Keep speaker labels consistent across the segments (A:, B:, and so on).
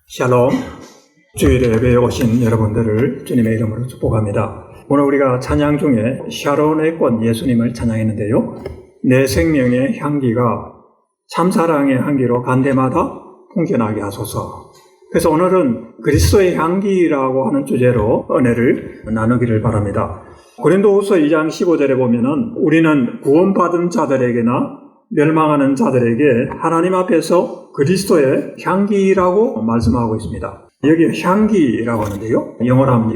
A: 샬롬, 주일에 예배에 오신 여러분들을 주님의 이름으로 축복합니다. 오늘 우리가 찬양 중에 샤론의 꽃 예수님을 찬양했는데요. 내 생명의 향기가 참사랑의 향기로 간데마다 풍겨나게 하소서. 그래서 오늘은 그리스도의 향기라고 하는 주제로 은혜를 나누기를 바랍니다. 고린도후서 2장 15절에 보면은 우리는 구원받은 자들에게나 멸망하는 자들에게 하나님 앞에서 그리스도의 향기라고 말씀하고 있습니다. 여기 향기라고 하는데요. 영어로 하면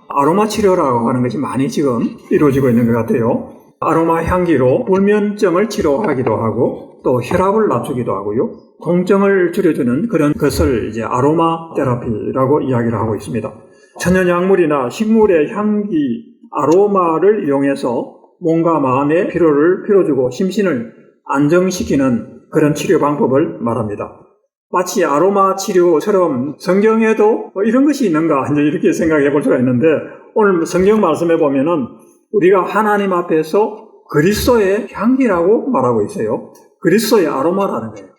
A: 아로마 치료라고 하는 것이 많이 지금 이루어지고 있는 것 같아요. 아로마 향기로 불면증을 치료하기도 하고 또 혈압을 낮추기도 하고요. 통증을 줄여주는 그런 것을 이제 아로마 테라피라고 이야기를 하고 있습니다. 천연약물이나 식물의 향기, 아로마를 이용해서 몸과 마음의 피로를 풀어주고 심신을 안정시키는 그런 치료 방법을 말합니다. 마치 아로마 치료처럼 성경에도 이런 것이 있는가 이렇게 생각해 볼 수가 있는데, 오늘 성경 말씀에 보면은 우리가 하나님 앞에서 그리스도의 향기라고 말하고 있어요. 그리스도의 아로마라는 거예요.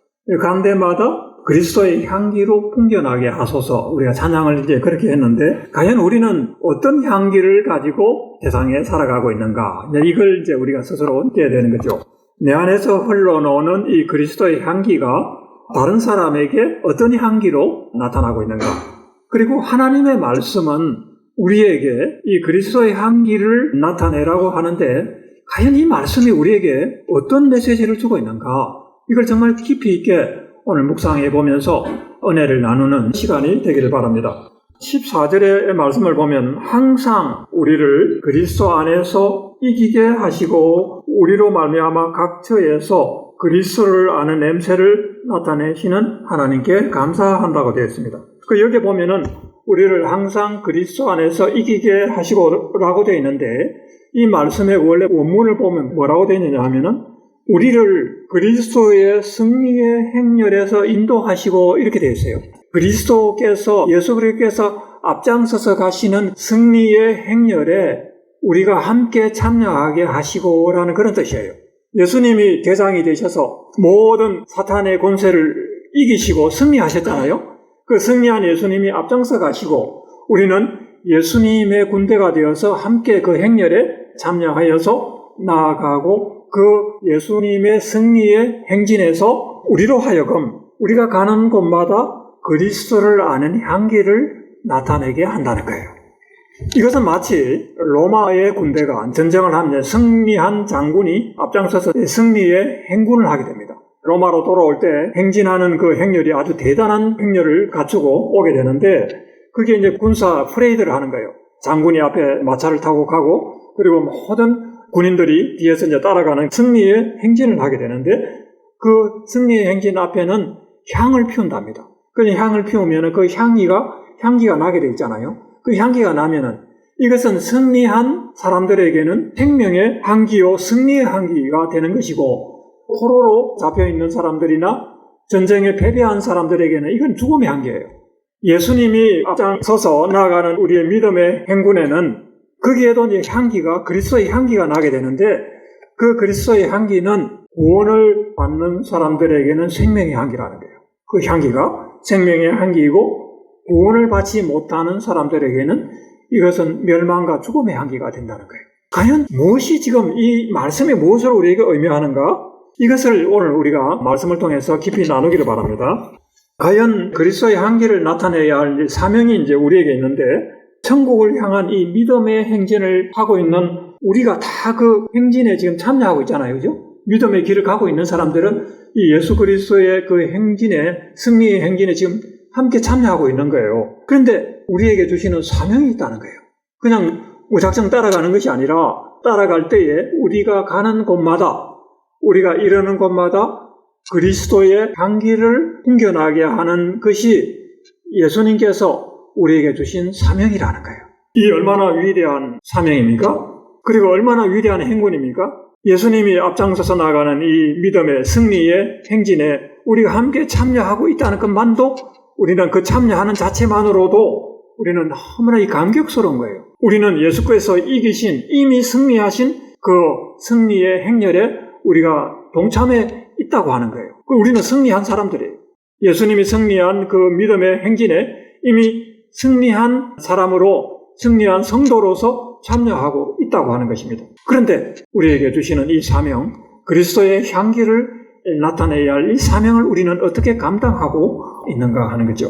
A: 간데마다 그리스도의 향기로 풍겨나게 하소서. 우리가 찬양을 이제 그렇게 했는데, 과연 우리는 어떤 향기를 가지고 세상에 살아가고 있는가? 이걸 이제 우리가 스스로 깨야 되는 거죠. 내 안에서 흘러나오는 이 그리스도의 향기가 다른 사람에게 어떤 향기로 나타나고 있는가? 그리고 하나님의 말씀은 우리에게 이 그리스도의 향기를 나타내라고 하는데, 과연 이 말씀이 우리에게 어떤 메시지를 주고 있는가? 이걸 정말 깊이 있게 오늘 묵상해 보면서 은혜를 나누는 시간이 되기를 바랍니다. 14절의 말씀을 보면 항상 우리를 그리스도 안에서 이기게 하시고 우리로 말미암아 각 처에서 그리스도를 아는 냄새를 나타내시는 하나님께 감사한다고 되어 있습니다. 여기 보면은 우리를 항상 그리스도 안에서 이기게 하시고라고 되어 있는데, 이 말씀의 원래 원문을 보면 뭐라고 되어 있느냐 하면은 우리를 그리스도의 승리의 행렬에서 인도하시고 이렇게 되어 있어요. 예수 그리스도께서 앞장서서 가시는 승리의 행렬에 우리가 함께 참여하게 하시고라는 그런 뜻이에요. 예수님이 대장이 되셔서 모든 사탄의 권세를 이기시고 승리하셨잖아요. 그 승리한 예수님이 앞장서 가시고 우리는 예수님의 군대가 되어서 함께 그 행렬에 참여하여서 나아가고 그 예수님의 승리의 행진에서 우리로 하여금 우리가 가는 곳마다 그리스도를 아는 향기를 나타내게 한다는 거예요. 이것은 마치 로마의 군대가 전쟁을 하면 승리한 장군이 앞장서서 승리의 행군을 하게 됩니다. 로마로 돌아올 때 행진하는 그 행렬이 아주 대단한 행렬을 갖추고 오게 되는데, 그게 이제 군사 프레이드를 하는 거예요. 장군이 앞에 마차를 타고 가고, 그리고 모든 군인들이 뒤에서 이제 따라가는 승리의 행진을 하게 되는데, 그 승리의 행진 앞에는 향을 피운답니다. 그 향을 피우면 그 향기가 나게 돼 있잖아요. 그 향기가 나면은 이것은 승리한 사람들에게는 생명의 향기요 승리의 향기가 되는 것이고, 포로로 잡혀있는 사람들이나 전쟁에 패배한 사람들에게는 이건 죽음의 향기예요. 예수님이 앞장서서 나아가는 우리의 믿음의 행군에는 거기에도 이제 그리스도의 향기가 나게 되는데, 그 그리스도의 향기는 구원을 받는 사람들에게는 생명의 향기라는 거예요. 그 향기가 생명의 향기이고, 구원을 받지 못하는 사람들에게는 이것은 멸망과 죽음의 향기가 된다는 거예요. 과연 무엇이 지금 이 말씀이 무엇을 우리에게 의미하는가? 이것을 오늘 우리가 말씀을 통해서 깊이 나누기를 바랍니다. 과연 그리스도의 향기를 나타내야 할 사명이 이제 우리에게 있는데, 천국을 향한 이 믿음의 행진을 하고 있는 우리가 다 그 행진에 지금 참여하고 있잖아요. 그죠? 믿음의 길을 가고 있는 사람들은 이 예수 그리스도의 그 행진에, 승리의 행진에 지금 함께 참여하고 있는 거예요. 그런데 우리에게 주시는 사명이 있다는 거예요. 그냥 무작정 따라가는 것이 아니라, 따라갈 때에 우리가 가는 곳마다, 우리가 이르는 곳마다 그리스도의 향기를 풍겨나게 하는 것이 예수님께서 우리에게 주신 사명이라는 거예요. 이 얼마나 위대한 사명입니까? 그리고 얼마나 위대한 행군입니까? 예수님이 앞장서서 나가는 이 믿음의 승리의 행진에 우리가 함께 참여하고 있다는 것만도, 우리는 그 참여하는 자체만으로도 우리는 너무나 감격스러운 거예요. 우리는 예수께서 이미 승리하신 그 승리의 행렬에 우리가 동참해 있다고 하는 거예요. 우리는 승리한 사람들이에요. 예수님이 승리한 그 믿음의 행진에 이미 승리한 사람으로, 승리한 성도로서 참여하고 있다고 하는 것입니다. 그런데 우리에게 주시는 이 사명, 그리스도의 향기를 나타내야 할 이 사명을 우리는 어떻게 감당하고 있는가 하는 거죠.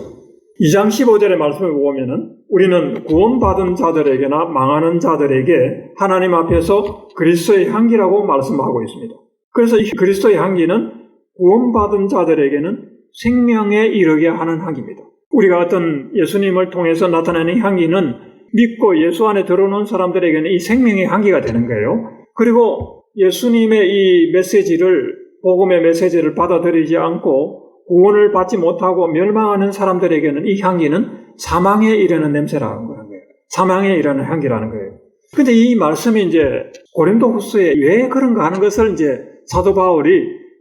A: 2장 15절의 말씀을 보면은 우리는 구원받은 자들에게나 망하는 자들에게 하나님 앞에서 그리스도의 향기라고 말씀하고 있습니다. 그래서 이 그리스도의 향기는 구원받은 자들에게는 생명에 이르게 하는 향기입니다. 우리가 어떤 예수님을 통해서 나타나는 향기는 믿고 예수 안에 들어오는 사람들에게는 이 생명의 향기가 되는 거예요. 그리고 예수님의 이 메시지를, 복음의 메시지를 받아들이지 않고 구원을 받지 못하고 멸망하는 사람들에게는 이 향기는 사망에 이르는 냄새라는 거예요. 사망에 이르는 향기라는 거예요. 근데 이 말씀이 이제 고린도후서에 왜 그런가 하는 것을 이제 사도 바울이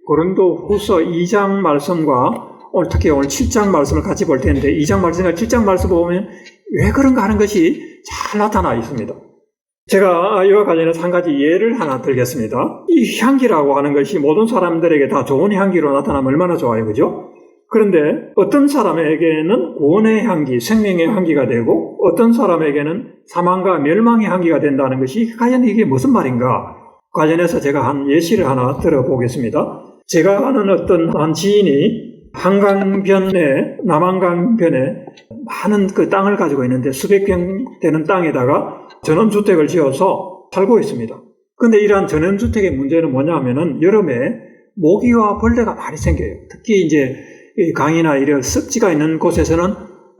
A: 고린도후서 2장 말씀과 특히 오늘 7장 말씀을 같이 볼 텐데 2장 말씀과 7장 말씀을 보면 왜 그런가 하는 것이 잘 나타나 있습니다. 제가 이와 관련해서 한 가지 예를 하나 들겠습니다. 이 향기라고 하는 것이 모든 사람들에게 다 좋은 향기로 나타나면 얼마나 좋아요, 그죠? 그런데 어떤 사람에게는 구원의 향기, 생명의 향기가 되고 어떤 사람에게는 사망과 멸망의 향기가 된다는 것이 과연 이게 무슨 말인가? 관련해서 제가 한 예시를 하나 들어보겠습니다. 제가 아는 어떤 한 지인이 한강변에, 남한강변에 많은 그 땅을 가지고 있는데 수백 평 되는 땅에다가 전원주택을 지어서 살고 있습니다. 그런데 이러한 전원주택의 문제는 뭐냐 하면은 여름에 모기와 벌레가 많이 생겨요. 특히 이제 강이나 이런 습지가 있는 곳에서는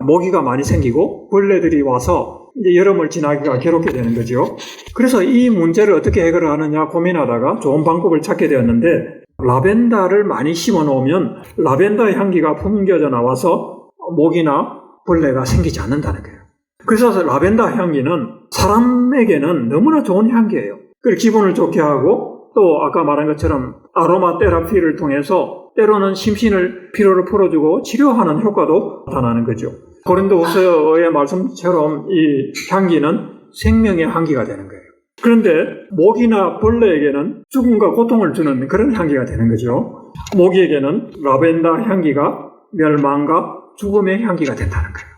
A: 모기가 많이 생기고 벌레들이 와서 이제 여름을 지나기가 괴롭게 되는 거죠. 그래서 이 문제를 어떻게 해결을 하느냐 고민하다가 좋은 방법을 찾게 되었는데 라벤더를 많이 심어 놓으면 라벤더의 향기가 풍겨져 나와서 모기나 벌레가 생기지 않는다는 거예요. 그래서 라벤더 향기는 사람에게는 너무나 좋은 향기예요. 그리고 기분을 좋게 하고 또 아까 말한 것처럼 아로마 테라피를 통해서 때로는 심신을 피로를 풀어주고 치료하는 효과도 나타나는 거죠. 고린도후서의 말씀처럼 이 향기는 생명의 향기가 되는 거예요. 그런데 모기나 벌레에게는 죽음과 고통을 주는 그런 향기가 되는 거죠. 모기에게는 라벤더 향기가 멸망과 죽음의 향기가 된다는 거예요.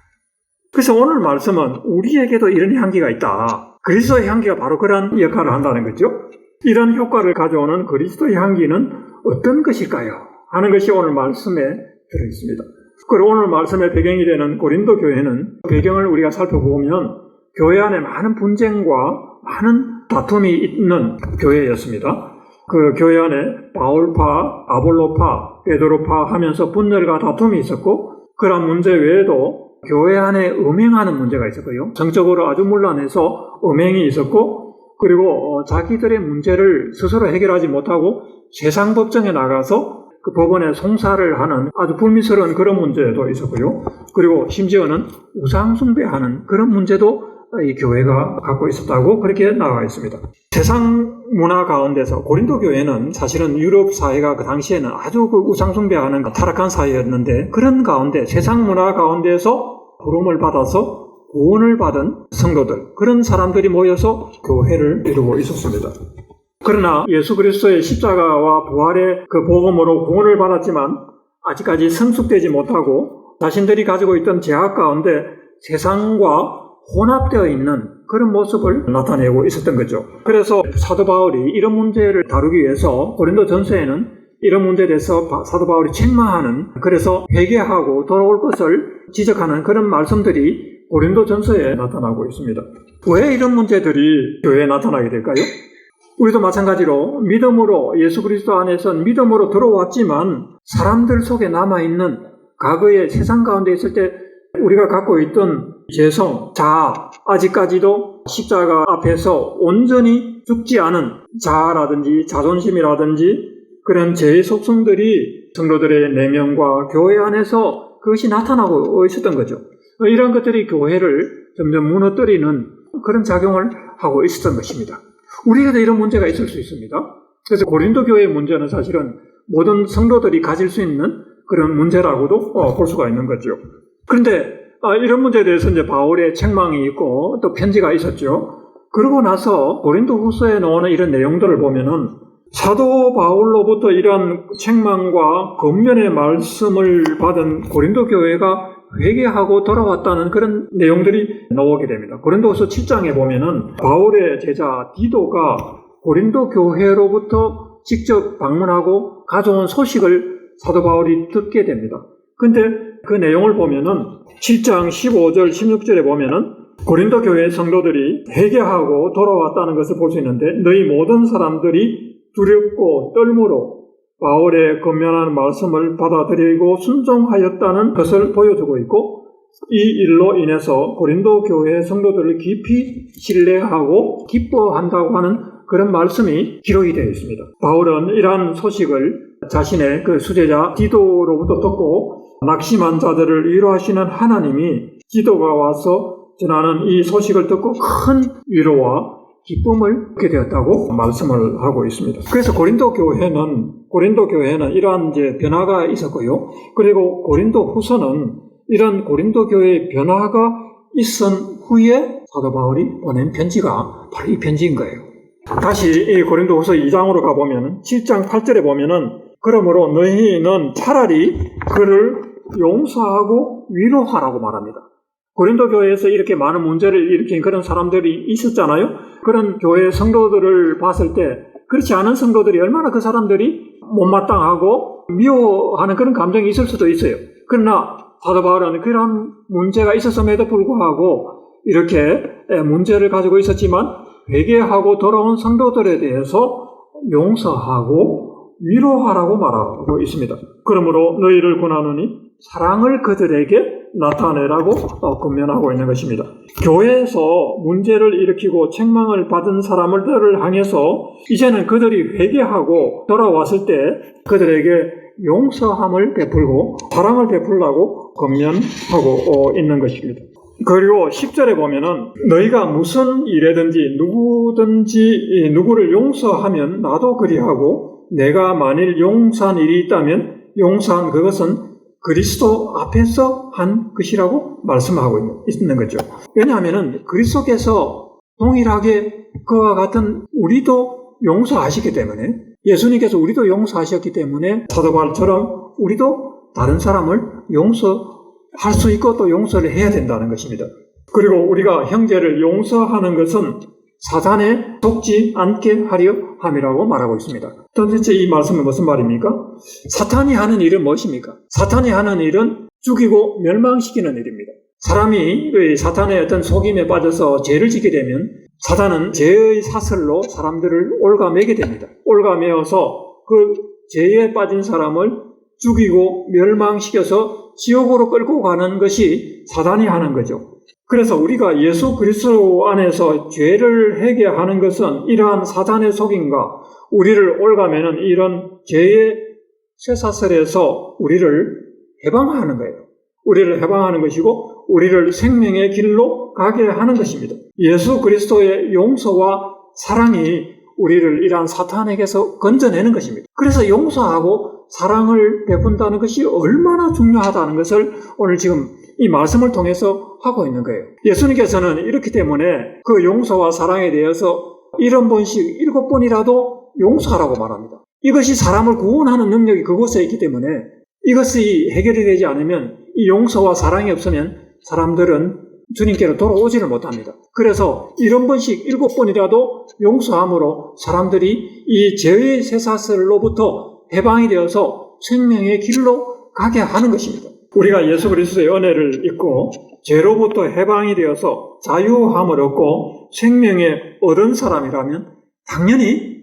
A: 그래서 오늘 말씀은 우리에게도 이런 향기가 있다. 그리스도의 향기가 바로 그런 역할을 한다는 거죠. 이런 효과를 가져오는 그리스도의 향기는 어떤 것일까요? 하는 것이 오늘 말씀에 들어있습니다. 그리고 오늘 말씀의 배경이 되는 고린도 교회는 배경을 우리가 살펴보면 교회 안에 많은 분쟁과 많은 다툼이 있는 교회였습니다. 그 교회 안에 바울파, 아볼로파, 베드로파 하면서 분열과 다툼이 있었고 그런 문제 외에도 교회 안에 음행하는 문제가 있었고요. 정적으로 아주 문란해서 음행이 있었고 그리고 자기들의 문제를 스스로 해결하지 못하고 세상 법정에 나가서 그 법원에 송사를 하는 아주 불미스러운 그런 문제도 있었고요. 그리고 심지어는 우상 숭배하는 그런 문제도 이 교회가 갖고 있었다고 그렇게 나와 있습니다. 세상 문화 가운데서 고린도 교회는 사실은 유럽 사회가 그 당시에는 아주 그 우상 숭배하는 타락한 사회였는데 그런 가운데 세상 문화 가운데서 부름을 받아서 구원을 받은 성도들, 그런 사람들이 모여서 교회를 이루고 있었습니다. 그러나 예수 그리스도의 십자가와 부활의 그 복음으로 구원을 받았지만 아직까지 성숙되지 못하고 자신들이 가지고 있던 죄악 가운데 세상과 혼합되어 있는 그런 모습을 나타내고 있었던 거죠. 그래서 사도 바울이 이런 문제를 다루기 위해서 고린도 전서에는 이런 문제에 대해서 사도 바울이 책망하는, 그래서 회개하고 돌아올 것을 지적하는 그런 말씀들이 고린도 전서에 나타나고 있습니다. 왜 이런 문제들이 교회에 나타나게 될까요? 우리도 마찬가지로 믿음으로 예수 그리스도 안에서 믿음으로 들어왔지만 사람들 속에 남아있는 과거의 세상 가운데 있을 때 우리가 갖고 있던 죄성, 자아, 아직까지도 십자가 앞에서 온전히 죽지 않은 자아라든지 자존심이라든지 그런 죄의 속성들이 성도들의 내면과 교회 안에서 그것이 나타나고 있었던 거죠. 이런 것들이 교회를 점점 무너뜨리는 그런 작용을 하고 있었던 것입니다. 우리에게도 이런 문제가 있을 수 있습니다. 그래서 고린도 교회의 문제는 사실은 모든 성도들이 가질 수 있는 그런 문제라고도 볼 수가 있는 거죠. 그런데 이런 문제에 대해서 이제 바울의 책망이 있고 또 편지가 있었죠. 그러고 나서 고린도 후서에 나오는 이런 내용들을 보면은 사도 바울로부터 이러한 책망과 권면의 말씀을 받은 고린도 교회가 회개하고 돌아왔다는 그런 내용들이 나오게 됩니다. 고린도후서 7장에 보면은 바울의 제자 디도가 고린도 교회로부터 직접 방문하고 가져온 소식을 사도 바울이 듣게 됩니다. 근데 그 내용을 보면은 7장 15절 16절에 보면은 고린도 교회 성도들이 회개하고 돌아왔다는 것을 볼 수 있는데, 너희 모든 사람들이 두렵고 떨므로 바울의 권면하는 말씀을 받아들이고 순종하였다는 것을 보여주고 있고, 이 일로 인해서 고린도 교회 성도들을 깊이 신뢰하고 기뻐한다고 하는 그런 말씀이 기록이 되어 있습니다. 바울은 이러한 소식을 자신의 그 수제자 디도로부터 듣고 낙심한 자들을 위로하시는 하나님이 디도가 와서 전하는 이 소식을 듣고 큰 위로와 기쁨을 얻게 되었다고 말씀을 하고 있습니다. 그래서 고린도 교회는 이러한 이제 변화가 있었고요. 그리고 고린도 후서는 이런 고린도 교회의 변화가 있은 후에 사도 바울이 보낸 편지가 바로 이 편지인 거예요. 다시 이 고린도 후서 2장으로 가보면 7장 8절에 보면은, 그러므로 너희는 차라리 그를 용서하고 위로하라고 말합니다. 고린도 교회에서 이렇게 많은 문제를 일으킨 그런 사람들이 있었잖아요. 그런 교회 성도들을 봤을 때 그렇지 않은 성도들이 얼마나 그 사람들이 못마땅하고 미워하는 그런 감정이 있을 수도 있어요. 그러나 사도 바울은 그런 문제가 있었음에도 불구하고 이렇게 문제를 가지고 있었지만 회개하고 돌아온 성도들에 대해서 용서하고 위로하라고 말하고 있습니다. 그러므로 너희를 권하노니 사랑을 그들에게 나타내라고 권면하고 있는 것입니다. 교회에서 문제를 일으키고 책망을 받은 사람들을 향해서 이제는 그들이 회개하고 돌아왔을 때 그들에게 용서함을 베풀고 사랑을 베풀라고 권면하고 있는 것입니다. 그리고 10절에 보면은 너희가 무슨 일에든지 누구를 용서하면 나도 그리하고, 내가 만일 용서한 일이 있다면 용서한 그것은 그리스도 앞에서 한 것이라고 말씀하고 있는 거죠. 왜냐하면 그리스도께서 동일하게 그와 같은 우리도 용서하셨기 때문에, 예수님께서 우리도 용서하셨기 때문에 사도 바울처럼 우리도 다른 사람을 용서할 수 있고 또 용서를 해야 된다는 것입니다. 그리고 우리가 형제를 용서하는 것은 사단에 속지 않게 하려 함이라고 말하고 있습니다. 도대체 이 말씀은 무슨 말입니까? 사탄이 하는 일은 무엇입니까? 사탄이 하는 일은 죽이고 멸망시키는 일입니다. 사람이 사탄의 어떤 속임에 빠져서 죄를 짓게 되면 사탄은 죄의 사슬로 사람들을 올가매게 됩니다. 올가매어서 그 죄에 빠진 사람을 죽이고 멸망시켜서 지옥으로 끌고 가는 것이 사탄이 하는 거죠. 그래서 우리가 예수 그리스도 안에서 죄를 회개하는 것은 이러한 사탄의 속임과 우리를 올가매는 이런 죄의 쇠사슬에서 우리를 해방하는 거예요. 우리를 해방하는 것이고 우리를 생명의 길로 가게 하는 것입니다. 예수 그리스도의 용서와 사랑이 우리를 이러한 사탄에게서 건져내는 것입니다. 그래서 용서하고 사랑을 베푼다는 것이 얼마나 중요하다는 것을 오늘 지금 이 말씀을 통해서 하고 있는 거예요. 예수님께서는 이렇기 때문에 그 용서와 사랑에 대해서 70번씩 7번이라도 용서하라고 말합니다. 이것이 사람을 구원하는 능력이 그곳에 있기 때문에 이것이 해결이 되지 않으면, 이 용서와 사랑이 없으면 사람들은 주님께로 돌아오지를 못합니다. 그래서 70번씩 7번이라도 용서함으로 사람들이 이 죄의 쇠사슬로부터 해방이 되어서 생명의 길로 가게 하는 것입니다. 우리가 예수 그리스도의 은혜를 입고 죄로부터 해방이 되어서 자유함을 얻고 생명의 얻은 사람이라면 당연히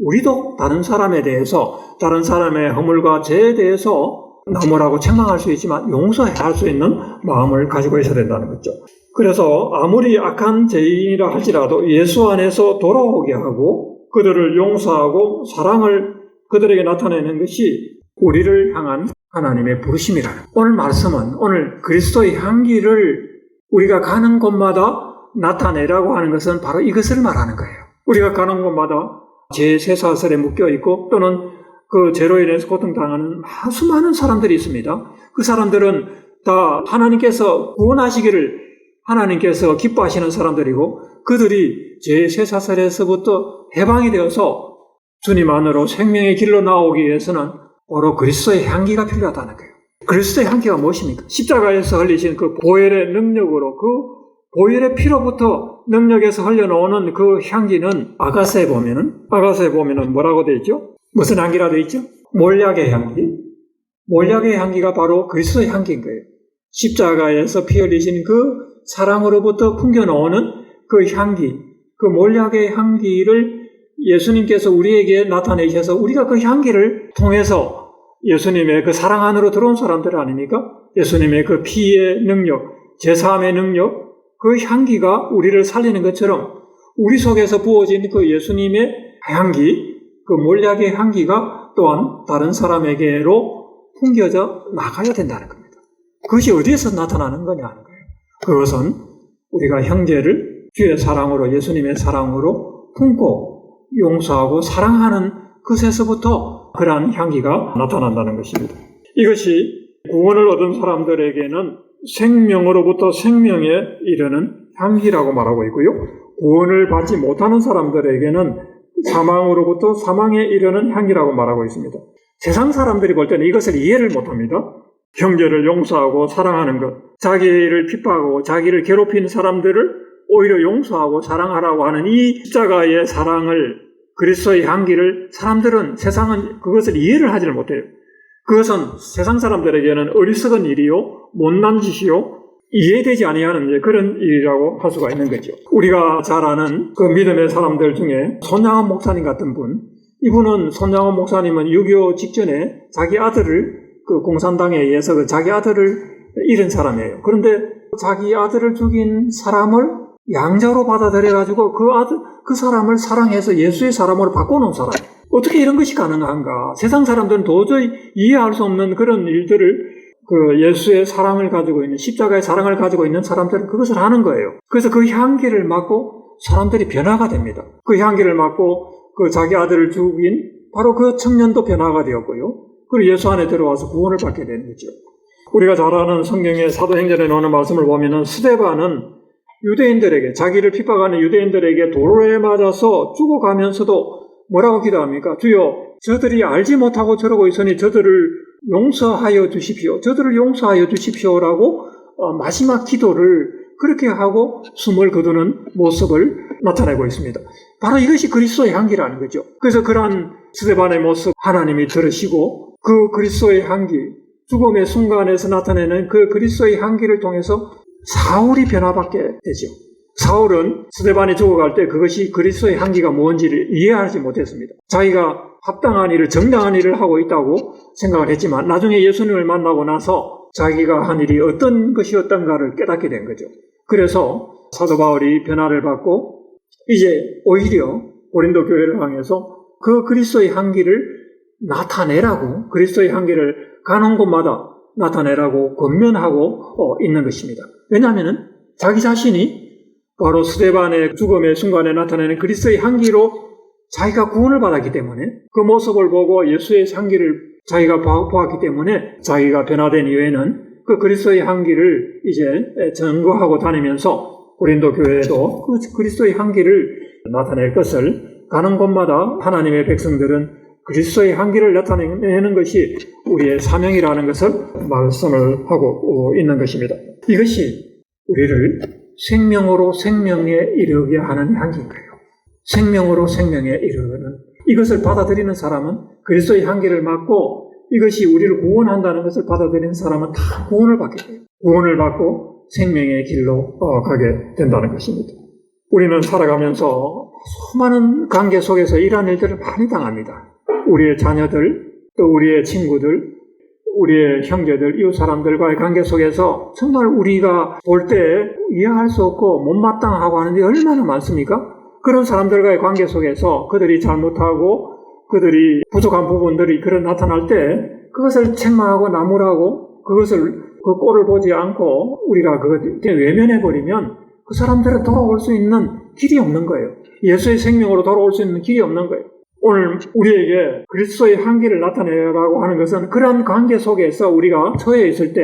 A: 우리도 다른 사람에 대해서, 다른 사람의 허물과 죄에 대해서 나무라고 책망할 수 있지만 용서할 수 있는 마음을 가지고 있어야 된다는 거죠. 그래서 아무리 악한 죄인이라 할지라도 예수 안에서 돌아오게 하고 그들을 용서하고 사랑을 그들에게 나타내는 것이 우리를 향한 하나님의 부르심이라는, 오늘 말씀은 오늘 그리스도의 향기를 우리가 가는 곳마다 나타내라고 하는 것은 바로 이것을 말하는 거예요. 우리가 가는 곳마다 죄의 쇠사슬에 묶여있고 또는 그 죄로 인해서 고통당하는 수많은 사람들이 있습니다. 그 사람들은 다 하나님께서 구원하시기를 하나님께서 기뻐하시는 사람들이고, 그들이 죄의 쇠사슬에서부터 해방이 되어서 주님 안으로 생명의 길로 나오기 위해서는 바로 그리스도의 향기가 필요하다는 거예요. 그리스도의 향기가 무엇입니까? 십자가에서 흘리신 그 보혈의 능력으로, 그 보혈의 피로부터 능력에서 흘러나오는 그 향기는 아가서에 보면은 뭐라고 되어 있죠? 무슨 향기라 되어 있죠? 몰약의 향기. 몰약의 향기가 바로 그리스도의 향기인 거예요. 십자가에서 피 흘리신 그 사랑으로부터 풍겨나오는 그 향기, 그 몰약의 향기를 예수님께서 우리에게 나타내셔서 우리가 그 향기를 통해서 예수님의 그 사랑 안으로 들어온 사람들 아닙니까? 예수님의 그 피의 능력, 제사함의 능력, 그 향기가 우리를 살리는 것처럼 우리 속에서 부어진 그 예수님의 향기, 그 몰약의 향기가 또한 다른 사람에게로 풍겨져 나가야 된다는 겁니다. 그것이 어디에서 나타나는 거냐 하는 거예요. 그것은 우리가 형제를 주의 사랑으로, 예수님의 사랑으로 품고 용서하고 사랑하는 것에서부터 그러한 향기가 나타난다는 것입니다. 이것이 구원을 얻은 사람들에게는 생명으로부터 생명에 이르는 향기라고 말하고 있고요. 구원을 받지 못하는 사람들에게는 사망으로부터 사망에 이르는 향기라고 말하고 있습니다. 세상 사람들이 볼 때는 이것을 이해를 못합니다. 형제를 용서하고 사랑하는 것, 자기를 핍박하고 자기를 괴롭히는 사람들을 오히려 용서하고 사랑하라고 하는 이 십자가의 사랑을, 그리스도의 향기를 세상은 그것을 이해를 하지를 못해요. 그것은 세상 사람들에게는 어리석은 일이요, 못난 짓이요, 이해되지 아니하는 그런 일이라고 할 수가 있는 거죠. 우리가 잘 아는 그 믿음의 사람들 중에 손양원 목사님 같은 분, 이분은 손양원 목사님은 6.25 직전에 자기 아들을 그 공산당에 의해서 자기 아들을 잃은 사람이에요. 그런데 자기 아들을 죽인 사람을 양자로 받아들여가지고 그 사람을 사랑해서 예수의 사람으로 바꿔놓은 사람이에요. 어떻게 이런 것이 가능한가? 세상 사람들은 도저히 이해할 수 없는 그런 일들을 그 예수의 사랑을 가지고 있는, 십자가의 사랑을 가지고 있는 사람들은 그것을 하는 거예요. 그래서 그 향기를 맡고 사람들이 변화가 됩니다. 그 향기를 맡고 그 자기 아들을 죽인 바로 그 청년도 변화가 되었고요. 그리고 예수 안에 들어와서 구원을 받게 되는 거죠. 우리가 잘 아는 성경의 사도행전에 나오는 말씀을 보면은 스데반은 유대인들에게, 자기를 핍박하는 유대인들에게 돌에 맞아서 죽어가면서도 뭐라고 기도합니까? 주여, 저들이 알지 못하고 저러고 있으니 저들을 용서하여 주십시오. 저들을 용서하여 주십시오라고 마지막 기도를 그렇게 하고 숨을 거두는 모습을 나타내고 있습니다. 바로 이것이 그리스도의 향기라는 거죠. 그래서 그러한 스데반의 모습 하나님이 들으시고 그 그리스도의 향기, 죽음의 순간에서 나타내는 그 그리스도의 향기를 통해서 사울이 변화받게 되죠. 사울은 스데반이 죽어갈 때 그것이 그리스도의 향기가 뭔지를 이해하지 못했습니다. 자기가 합당한 일을, 정당한 일을 하고 있다고 생각을 했지만 나중에 예수님을 만나고 나서 자기가 한 일이 어떤 것이었던가를 깨닫게 된 거죠. 그래서 사도 바울이 변화를 받고 이제 오히려 고린도 교회를 향해서 그 그리스도의 향기를 나타내라고, 그리스도의 향기를 가는 곳마다 나타내라고 권면하고 있는 것입니다. 왜냐하면 자기 자신이 바로 스데반의 죽음의 순간에 나타내는 그리스도의 향기로 자기가 구원을 받았기 때문에, 그 모습을 보고 예수의 향기를 자기가 보았기 때문에 자기가 변화된 이후에는 그 그리스도의 향기를 이제 증거하고 다니면서 고린도 교회에도 그 그리스도의 향기를 나타낼 것을, 가는 곳마다 하나님의 백성들은 그리스도의 향기를 나타내는 것이 우리의 사명이라는 것을 말씀을 하고 있는 것입니다. 이것이 우리를 생명으로 생명에 이르게 하는 향기인 거예요. 생명으로 생명에 이르는, 이것을 받아들이는 사람은 그리스도의 향기를 맡고 이것이 우리를 구원한다는 것을 받아들이는 사람은 다 구원을 받게 돼요. 구원을 받고 생명의 길로 가게 된다는 것입니다. 우리는 살아가면서 수많은 관계 속에서 이러한 일들을 많이 당합니다. 우리의 자녀들, 또 우리의 친구들, 우리의 형제들, 이웃 사람들과의 관계 속에서 정말 우리가 볼 때 이해할 수 없고 못마땅하고 하는 게 얼마나 많습니까? 그런 사람들과의 관계 속에서 그들이 잘못하고 그들이 부족한 부분들이 나타날 때 그것을 책망하고 나무라고 그것을 그 꼴을 보지 않고 우리가 그걸 외면해버리면 그 사람들은 돌아올 수 있는 길이 없는 거예요. 예수의 생명으로 돌아올 수 있는 길이 없는 거예요. 오늘 우리에게 그리스도의 향기를 나타내라고 하는 것은 그러한 관계 속에서 우리가 처해 있을 때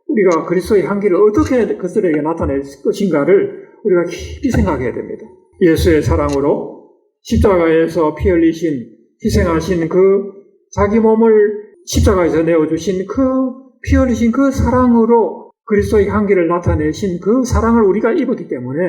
A: 우리가 그리스도의 향기를 어떻게 그들에게 나타낼 것인가를 우리가 깊이 생각해야 됩니다. 예수의 사랑으로 십자가에서 피 흘리신 희생하신 그 자기 몸을 십자가에서 내어주신 그 피 흘리신 그 사랑으로 그리스도의 향기를 나타내신 그 사랑을 우리가 입었기 때문에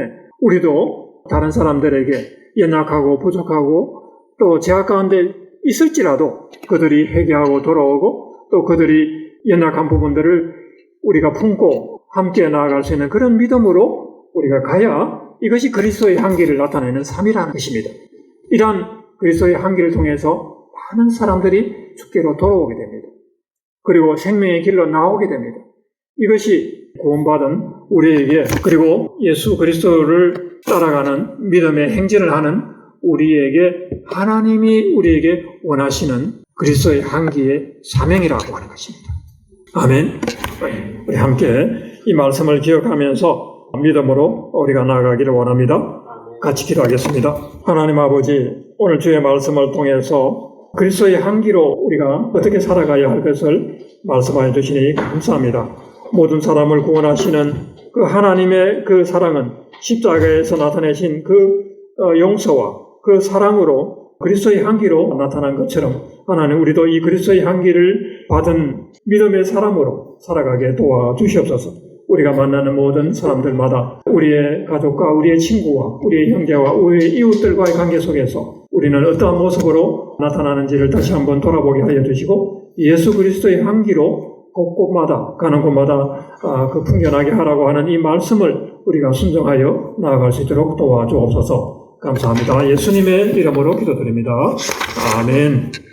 A: 우리도 다른 사람들에게 연약하고 부족하고 또 제약 가운데 있을지라도 그들이 회개하고 돌아오고 또 그들이 연약한 부분들을 우리가 품고 함께 나아갈 수 있는 그런 믿음으로 우리가 가야 이것이 그리스도의 향기를 나타내는 삶이라는 것입니다. 이러한 그리스도의 향기를 통해서 많은 사람들이 주께로 돌아오게 됩니다. 그리고 생명의 길로 나오게 됩니다. 이것이 구원받은 우리에게 그리고 예수 그리스도를 따라가는 믿음의 행진을 하는 우리에게 하나님이 우리에게 원하시는 그리스도의 향기의 사명이라고 하는 것입니다. 아멘. 우리 함께 이 말씀을 기억하면서 믿음으로 우리가 나아가기를 원합니다. 같이 기도하겠습니다. 하나님 아버지, 오늘 주의 말씀을 통해서 그리스도의 향기로 우리가 어떻게 살아가야 할 것을 말씀하여 주시니 감사합니다. 모든 사람을 구원하시는 그 하나님의 그 사랑은 십자가에서 나타내신 그 용서와 그 사랑으로 그리스도의 향기로 나타난 것처럼 하나님 우리도 이 그리스도의 향기를 받은 믿음의 사람으로 살아가게 도와주시옵소서. 우리가 만나는 모든 사람들마다 우리의 가족과 우리의 친구와 우리의 형제와 우리의 이웃들과의 관계 속에서 우리는 어떠한 모습으로 나타나는지를 다시 한번 돌아보게 하여 주시고 예수 그리스도의 향기로 곳곳마다 가는 곳마다 그 풍겨나게 하라고 하는 이 말씀을 우리가 순종하여 나아갈 수 있도록 도와주옵소서. 감사합니다. 예수님의 이름으로 기도드립니다. 아멘.